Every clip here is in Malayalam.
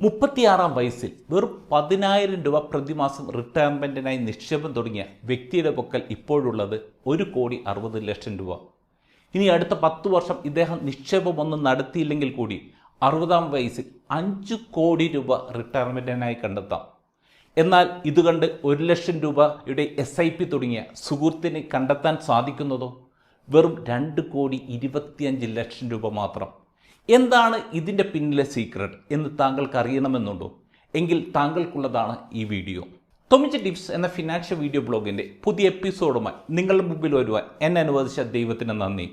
36-ാം വയസ്സിൽ വെറും 10,000 രൂപ പ്രതിമാസം റിട്ടയർമെൻറ്റിനായി നിക്ഷേപം തുടങ്ങിയ വ്യക്തിയുടെ പക്കൽ ഇപ്പോഴുള്ളത് 1,60,00,000 രൂപ. ഇനി അടുത്ത 10 വർഷം ഇദ്ദേഹം നിക്ഷേപമൊന്നും നടത്തിയില്ലെങ്കിൽ കൂടി 60-ാം വയസ്സിൽ 5 കോടി രൂപ റിട്ടയർമെൻറ്റിനായി കണ്ടെത്താം. എന്നാൽ ഇതുകണ്ട് 1,00,000 രൂപയുടെ SIP തുടങ്ങിയ സുഹൃത്തിന് കണ്ടെത്താൻ സാധിക്കുന്നതോ വെറും 2,25,00,000 രൂപ മാത്രം. എന്താണ് ഇതിൻ്റെ പിന്നിലെ സീക്രട്ട് എന്ന് താങ്കൾക്ക് അറിയണമെന്നുണ്ടോ? എങ്കിൽ താങ്കൾക്കുള്ളതാണ് ഈ വീഡിയോ. ടോമിച്ച ടിപ്സ് എന്ന ഫിനാൻഷ്യൽ വീഡിയോ ബ്ലോഗിൻ്റെ പുതിയ എപ്പിസോഡുമായി നിങ്ങളുടെ മുമ്പിൽ വരുവാൻ എന്നെ അനുവദിച്ച ദൈവത്തിന് നന്ദി.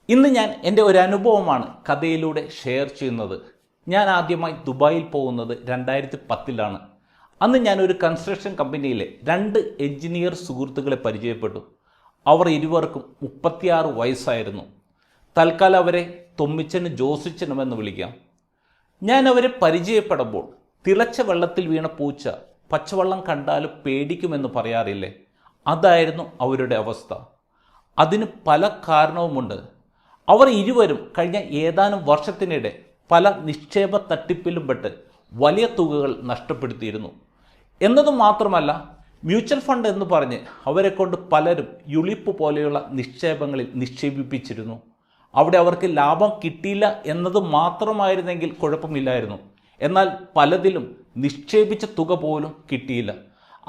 ഇന്ന് ഞാൻ എൻ്റെ ഒരു അനുഭവമാണ് കഥയിലൂടെ ഷെയർ ചെയ്യുന്നത്. ഞാൻ ആദ്യമായി ദുബായിൽ പോകുന്നത് 2010-ലാണ്. അന്ന് ഞാനൊരു കൺസ്ട്രക്ഷൻ കമ്പനിയിലെ 2 എഞ്ചിനീയർ സുഹൃത്തുക്കളെ പരിചയപ്പെട്ടു. അവർ ഇരുവർക്കും 36 വയസ്സായിരുന്നു. തൽക്കാലം അവരെ തൊമ്മിച്ചനും ജോസിച്ചനുമെന്ന് വിളിക്കാം. ഞാൻ അവരെ പരിചയപ്പെടുമ്പോൾ തിളച്ച വെള്ളത്തിൽ വീണ പൂച്ച പച്ചവെള്ളം കണ്ടാലും പേടിക്കുമെന്ന് പറയാറില്ലേ, അതായിരുന്നു അവരുടെ അവസ്ഥ. അതിന് പല കാരണവുമുണ്ട്. അവർ ഇരുവരും കഴിഞ്ഞ ഏതാനും വർഷത്തിനിടെ പല നിക്ഷേപ തട്ടിപ്പിലും പെട്ട് വലിയ തുകകൾ നഷ്ടപ്പെടുത്തിയിരുന്നു. എന്നതും മാത്രമല്ല, മ്യൂച്വൽ ഫണ്ട് എന്ന് പറഞ്ഞ് അവരെ കൊണ്ട് പലരും യുളിപ്പ് പോലെയുള്ള നിക്ഷേപങ്ങളിൽ നിക്ഷേപിപ്പിച്ചിരുന്നു. അവിടെ അവർക്ക് ലാഭം കിട്ടിയില്ല എന്നത് മാത്രമായിരുന്നെങ്കിൽ കുഴപ്പമില്ലായിരുന്നു. എന്നാൽ പലതിലും നിക്ഷേപിച്ച തുക പോലും കിട്ടിയില്ല.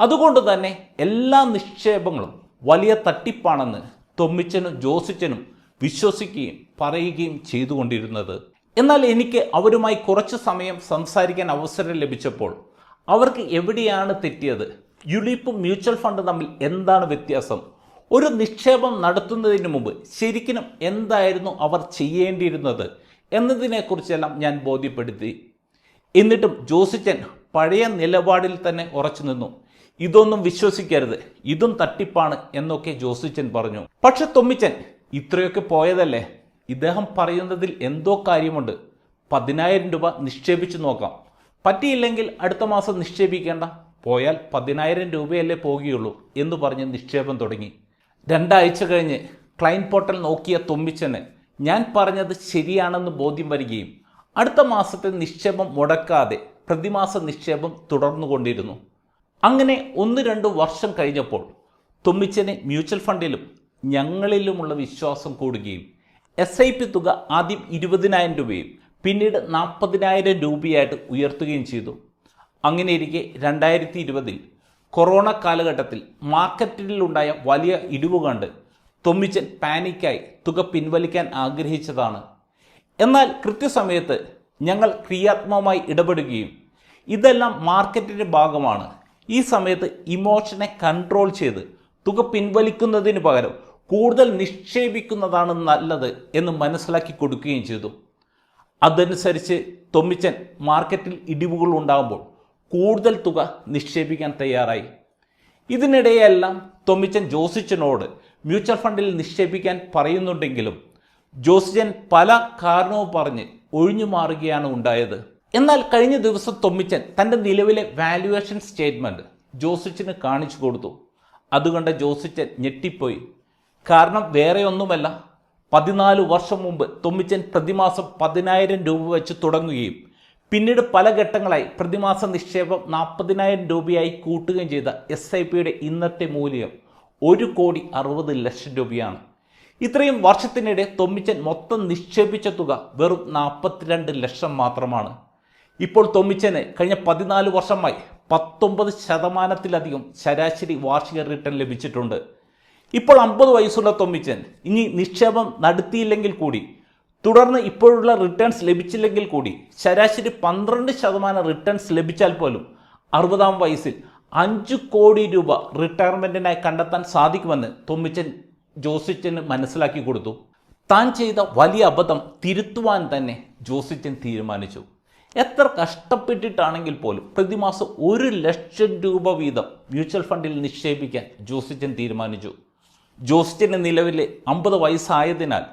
അതുകൊണ്ട് തന്നെ എല്ലാ നിക്ഷേപങ്ങളും വലിയ തട്ടിപ്പാണെന്ന് തൊമ്മിച്ചനും ജോസിച്ചനും വിശ്വസിക്കുകയും പറയുകയും ചെയ്തുകൊണ്ടിരുന്നത്. എന്നാൽ എനിക്ക് അവരുമായി കുറച്ച് സമയം സംസാരിക്കാൻ അവസരം ലഭിച്ചപ്പോൾ അവർക്ക് എവിടെയാണ് തെറ്റിയത്, യുളിപ്പും മ്യൂച്വൽ ഫണ്ട് തമ്മിൽ എന്താണ് വ്യത്യാസം, ഒരു നിക്ഷേപം നടത്തുന്നതിന് മുമ്പ് ശരിക്കും എന്തായിരുന്നു അവർ ചെയ്യേണ്ടിയിരുന്നത് എന്നതിനെക്കുറിച്ചെല്ലാം ഞാൻ ബോധ്യപ്പെടുത്തി. എന്നിട്ടും ജോസിച്ചൻ പഴയ നിലപാടിൽ തന്നെ ഉറച്ചു നിന്നു. ഇതൊന്നും വിശ്വസിക്കരുത്, ഇതും തട്ടിപ്പാണ് എന്നൊക്കെ ജോസിച്ചൻ പറഞ്ഞു. പക്ഷെ തൊമ്മിച്ചൻ ഇത്രയൊക്കെ പോയതല്ലേ, ഇദ്ദേഹം പറയുന്നതിൽ എന്തോ കാര്യമുണ്ട്, 10,000 രൂപ നിക്ഷേപിച്ചു നോക്കാം, പറ്റിയില്ലെങ്കിൽ അടുത്ത മാസം നിക്ഷേപിക്കേണ്ട, പോയാൽ 10,000 രൂപയല്ലേ പോകുകയുള്ളൂ എന്ന് പറഞ്ഞ് നിക്ഷേപം തുടങ്ങി. 2 ആഴ്ച കഴിഞ്ഞ് ക്ലൈൻറ്റ് പോർട്ടൽ നോക്കിയ തൊമ്മിച്ചന് ഞാൻ പറഞ്ഞത് ശരിയാണെന്ന് ബോധ്യം വരികയും അടുത്ത മാസത്തെ നിക്ഷേപം മുടക്കാതെ പ്രതിമാസ നിക്ഷേപം തുടർന്നുകൊണ്ടിരുന്നു. അങ്ങനെ 1-2 വർഷം കഴിഞ്ഞപ്പോൾ തൊമ്മിച്ചന് മ്യൂച്വൽ ഫണ്ടിലും ഞങ്ങളിലുമുള്ള വിശ്വാസം കൂടുകയും SIP തുക ആദ്യം 20,000 രൂപയും പിന്നീട് 40,000 രൂപയായിട്ട് ഉയർത്തുകയും ചെയ്തു. അങ്ങനെയിരിക്കെ 2020-ൽ കൊറോണ കാലഘട്ടത്തിൽ മാർക്കറ്റിലുണ്ടായ വലിയ ഇടിവ് കണ്ട് തൊമ്മിച്ചൻ പാനിക്കായി തുക പിൻവലിക്കാൻ ആഗ്രഹിച്ചതാണ്. എന്നാൽ കൃത്യസമയത്ത് ഞങ്ങൾ ക്രിയാത്മകമായി ഇടപെടുകയും ഇതെല്ലാം മാർക്കറ്റിൻ്റെ ഭാഗമാണ്, ഈ സമയത്ത് ഇമോഷനെ കൺട്രോൾ ചെയ്ത് തുക പിൻവലിക്കുന്നതിന് പകരം കൂടുതൽ നിക്ഷേപിക്കുന്നതാണ് നല്ലത് എന്ന് മനസ്സിലാക്കി കൊടുക്കുകയും ചെയ്തു. അതനുസരിച്ച് തൊമ്മിച്ചൻ മാർക്കറ്റിൽ ഇടിവുകൾ ഉണ്ടാകുമ്പോൾ കൂടുതൽ തുക നിക്ഷേപിക്കാൻ തയ്യാറായി. ഇതിനിടെയെല്ലാം തൊമ്മിച്ചൻ ജോസിച്ചനോട് മ്യൂച്വൽ ഫണ്ടിൽ നിക്ഷേപിക്കാൻ പറയുന്നുണ്ടെങ്കിലും ജോസിച്ചൻ പല കാരണവും പറഞ്ഞ് ഒഴിഞ്ഞു മാറുകയാണ് ഉണ്ടായത്. എന്നാൽ കഴിഞ്ഞ ദിവസം തൊമ്മിച്ചൻ തൻ്റെ നിലവിലെ വാല്യുവേഷൻ സ്റ്റേറ്റ്മെൻറ്റ് ജോസിച്ചന് കാണിച്ചു കൊടുത്തു. അതുകൊണ്ട് ജോസിച്ചൻ ഞെട്ടിപ്പോയി. കാരണം വേറെ ഒന്നുമല്ല, 14 വർഷം മുമ്പ് തൊമ്മിച്ചൻ പ്രതിമാസം 10,000 രൂപ വെച്ച് തുടങ്ങുകയും പിന്നീട് പല ഘട്ടങ്ങളായി പ്രതിമാസ നിക്ഷേപം 40,000 രൂപയായി കൂട്ടുകയും ചെയ്ത SIPയുടെ ഇന്നത്തെ മൂല്യം 1,60,00,000 രൂപയാണ്. ഇത്രയും വർഷത്തിനിടെ തൊമ്മിച്ചൻ മൊത്തം നിക്ഷേപിച്ച തുക വെറും 42 ലക്ഷം മാത്രമാണ്. ഇപ്പോൾ തൊമ്മിച്ചന് കഴിഞ്ഞ 14 വർഷമായി 19% ശരാശരി വാർഷിക റിട്ടേൺ ലഭിച്ചിട്ടുണ്ട്. ഇപ്പോൾ 50 വയസ്സുള്ള തൊമ്മിച്ചൻ ഇനി നിക്ഷേപം നടത്തിയില്ലെങ്കിൽ കൂടി, തുടർന്ന് ഇപ്പോഴുള്ള റിട്ടേൺസ് ലഭിച്ചില്ലെങ്കിൽ കൂടി ശരാശരി 12% റിട്ടേൺസ് ലഭിച്ചാൽ പോലും 60-ാം വയസ്സിൽ 5 കോടി രൂപ റിട്ടയർമെൻറ്റിനായി കണ്ടെത്താൻ സാധിക്കുമെന്ന് തൊമ്മിച്ചൻ ജോസിച്ചന് മനസ്സിലാക്കി കൊടുത്തു. താൻ ചെയ്ത വലിയ അബദ്ധം തിരുത്തുവാൻ തന്നെ ജോസിച്ചൻ തീരുമാനിച്ചു. എത്ര കഷ്ടപ്പെട്ടിട്ടാണെങ്കിൽ പോലും പ്രതിമാസം 1,00,000 രൂപ വീതം മ്യൂച്വൽ ഫണ്ടിൽ നിക്ഷേപിക്കാൻ ജോസിച്ചൻ തീരുമാനിച്ചു. ജോസിച്ചന് നിലവിലെ 50 വയസ്സായതിനാൽ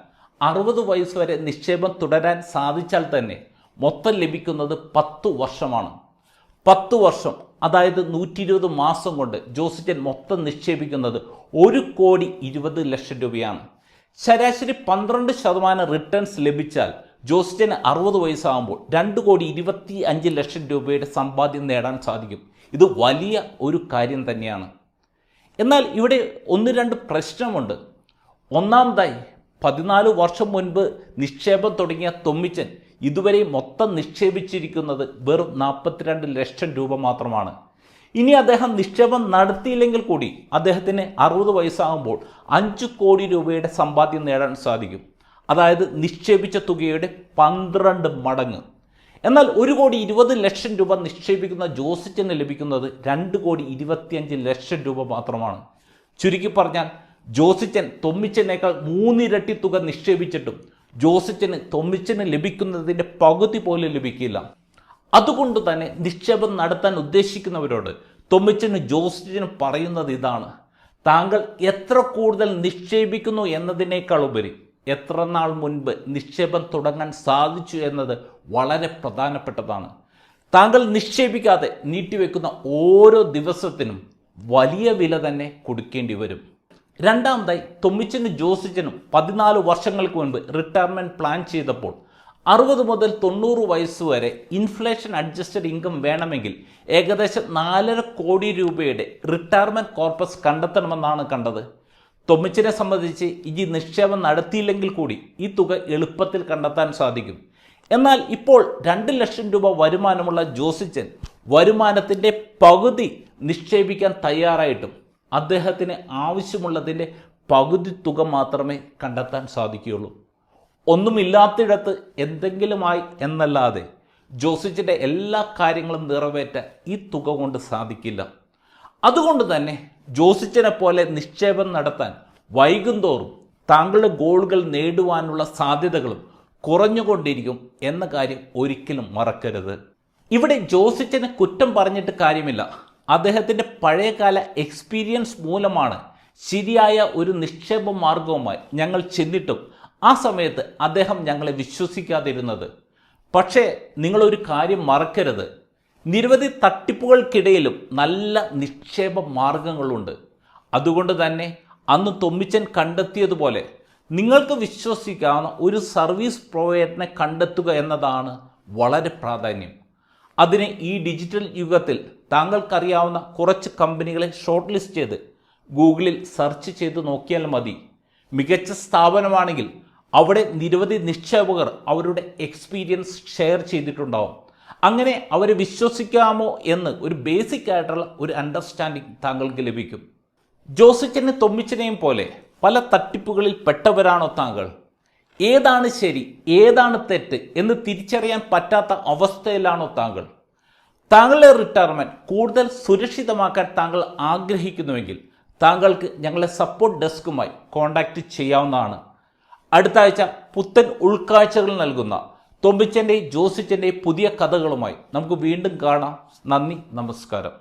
60 വയസ്സ് വരെ നിക്ഷേപം തുടരാൻ സാധിച്ചാൽ തന്നെ മൊത്തം ലഭിക്കുന്നത് 10 വർഷമാണ്. 10 വർഷം, അതായത് 120 മാസം കൊണ്ട് ജോസിച്ചൻ മൊത്തം നിക്ഷേപിക്കുന്നത് 1,20,00,000 രൂപയാണ്. ശരാശരി 12% റിട്ടേൺസ് ലഭിച്ചാൽ ജോസിച്ചന് 60 വയസ്സാകുമ്പോൾ 2,25,00,000 രൂപയുടെ സമ്പാദ്യം നേടാൻ സാധിക്കും. ഇത് വലിയ ഒരു കാര്യം തന്നെയാണ്. എന്നാൽ ഇവിടെ 1-2 പ്രശ്നമുണ്ട്. ഒന്നാമതായി 14 വർഷം മുൻപ് നിക്ഷേപം തുടങ്ങിയ തൊമ്മിച്ചൻ ഇതുവരെ മൊത്തം നിക്ഷേപിച്ചിരിക്കുന്നത് വെറും 42 ലക്ഷം രൂപ മാത്രമാണ്. ഇനി അദ്ദേഹം നിക്ഷേപം നടത്തിയില്ലെങ്കിൽ കൂടി അദ്ദേഹത്തിന് 60 വയസ്സാകുമ്പോൾ 5 കോടി രൂപയുടെ സമ്പാദ്യം നേടാൻ സാധിക്കും. അതായത് നിക്ഷേപിച്ച തുകയുടെ 12 മടങ്ങ്. എന്നാൽ 1,20,00,000 രൂപ നിക്ഷേപിക്കുന്ന ജോസിച്ചന് ലഭിക്കുന്നത് 2,25,00,000 രൂപ മാത്രമാണ്. ചുരുക്കി പറഞ്ഞാൽ ജോസിച്ചൻ തൊമ്മിച്ചനേക്കാൾ 3 ഇരട്ടി തുക നിക്ഷേപിച്ചിട്ടും ജോസിച്ചന് തൊമ്മിച്ചന് ലഭിക്കുന്നതിൻ്റെ പകുതി പോലും ലഭിക്കില്ല. അതുകൊണ്ട് തന്നെ നിക്ഷേപം നടത്താൻ ഉദ്ദേശിക്കുന്നവരോട് തൊമ്മിച്ചന് ജോസിച്ചന് പറയുന്നത് ഇതാണ്: താങ്കൾ എത്ര കൂടുതൽ നിക്ഷേപിക്കുന്നു എന്നതിനേക്കാൾ ഉപരി എത്ര നാൾ മുൻപ് നിക്ഷേപം തുടങ്ങാൻ സാധിച്ചു എന്നത് വളരെ പ്രധാനപ്പെട്ടതാണ്. താങ്കൾ നിക്ഷേപിക്കാതെ നീട്ടിവെക്കുന്ന ഓരോ ദിവസത്തിനും വലിയ വില തന്നെ കൊടുക്കേണ്ടി വരും. രണ്ടാമതായി തൊമ്മിച്ചനും ജോസിച്ചനും 14 വർഷങ്ങൾക്ക് മുൻപ് റിട്ടയർമെൻറ്റ് പ്ലാൻ ചെയ്തപ്പോൾ 60 മുതൽ 90 വയസ്സ് വരെ ഇൻഫ്ലേഷൻ അഡ്ജസ്റ്റഡ് ഇൻകം വേണമെങ്കിൽ ഏകദേശം 4.5 കോടി രൂപയുടെ റിട്ടയർമെൻറ്റ് കോർപ്പസ് കണ്ടെത്തണമെന്നാണ് കണ്ടത്. തൊമ്മിച്ചനെ സംബന്ധിച്ച് ഇനി നിക്ഷേപം നടത്തിയില്ലെങ്കിൽ കൂടി ഈ തുക എളുപ്പത്തിൽ കണ്ടെത്താൻ സാധിക്കും. എന്നാൽ ഇപ്പോൾ 2 ലക്ഷം രൂപ വരുമാനമുള്ള ജോസിച്ചൻ വരുമാനത്തിൻ്റെ പകുതി നിക്ഷേപിക്കാൻ തയ്യാറായിട്ടും അദ്ദേഹത്തിന് ആവശ്യമുള്ളതിൻ്റെ പകുതി തുക മാത്രമേ കണ്ടെത്താൻ സാധിക്കുകയുള്ളൂ. ഒന്നുമില്ലാത്തിടത്ത് എന്തെങ്കിലുമായി എന്നല്ലാതെ ജോസിച്ചൻ്റെ എല്ലാ കാര്യങ്ങളും നിറവേറ്റാൻ ഈ തുക കൊണ്ട് സാധിക്കില്ല. അതുകൊണ്ട് തന്നെ ജോസിച്ചനെ പോലെ നിക്ഷേപം നടത്താൻ വൈകുന്തോറും താങ്കളുടെ ഗോളുകൾ നേടുവാനുള്ള സാധ്യതകളും കുറഞ്ഞുകൊണ്ടിരിക്കും എന്ന കാര്യം ഒരിക്കലും മറക്കരുത്. ഇവിടെ ജോസിച്ചനെ കുറ്റം പറഞ്ഞിട്ട് കാര്യമില്ല. അദ്ദേഹത്തിൻ്റെ പഴയകാല എക്സ്പീരിയൻസ് മൂലമാണ് ശരിയായ ഒരു നിക്ഷേപ മാർഗവുമായി ഞങ്ങൾ ചെന്നിട്ടും ആ സമയത്ത് അദ്ദേഹം ഞങ്ങളെ വിശ്വസിക്കാതിരുന്നത്. പക്ഷേ നിങ്ങളൊരു കാര്യം മറക്കരുത്, നിരവധി തട്ടിപ്പുകൾക്കിടയിലും നല്ല നിക്ഷേപ മാർഗങ്ങളുണ്ട്. അതുകൊണ്ട് തന്നെ അന്ന് തൊമ്മിച്ചൻ കണ്ടെത്തിയതുപോലെ നിങ്ങൾക്ക് വിശ്വസിക്കാവുന്ന ഒരു സർവീസ് പ്രൊവൈഡറിനെ കണ്ടെത്തുക എന്നതാണ് വളരെ പ്രാധാന്യം. അതിന് ഈ ഡിജിറ്റൽ യുഗത്തിൽ താങ്കൾക്കറിയാവുന്ന കുറച്ച് കമ്പനികളെ ഷോർട്ട് ലിസ്റ്റ് ചെയ്ത് ഗൂഗിളിൽ സെർച്ച് ചെയ്ത് നോക്കിയാൽ മതി. മികച്ച സ്ഥാപനമാണെങ്കിൽ അവിടെ നിരവധി നിക്ഷേപകർ അവരുടെ എക്സ്പീരിയൻസ് ഷെയർ ചെയ്തിട്ടുണ്ടാവും. അങ്ങനെ അവരെ വിശ്വസിക്കാമോ എന്ന് ഒരു ബേസിക് ആയിട്ടുള്ള ഒരു അണ്ടർസ്റ്റാൻഡിങ് താങ്കൾക്ക് ലഭിക്കും. ജോസിച്ചനെ തൊമ്മിച്ചനെയും പോലെ പല തട്ടിപ്പുകളിൽ പെട്ടവരാണോ താങ്കൾ? ഏതാണ് ശരി ഏതാണ് തെറ്റ് എന്ന് തിരിച്ചറിയാൻ പറ്റാത്ത അവസ്ഥയിലാണോ താങ്കൾ? താങ്കളുടെ റിട്ടയർമെൻറ്റ് കൂടുതൽ സുരക്ഷിതമാക്കാൻ താങ്കൾ ആഗ്രഹിക്കുന്നുവെങ്കിൽ താങ്കൾക്ക് ഞങ്ങളെ സപ്പോർട്ട് ഡെസ്കുമായി കോൺടാക്റ്റ് ചെയ്യാവുന്നതാണ്. അടുത്ത ആഴ്ച പുത്തൻ ഉൾക്കാഴ്ചകൾ നൽകുന്ന തൊമ്മിച്ചൻ്റെയും ജോസിച്ചൻ്റെയും പുതിയ കഥകളുമായി നമുക്ക് വീണ്ടും കാണാം. നന്ദി, നമസ്കാരം.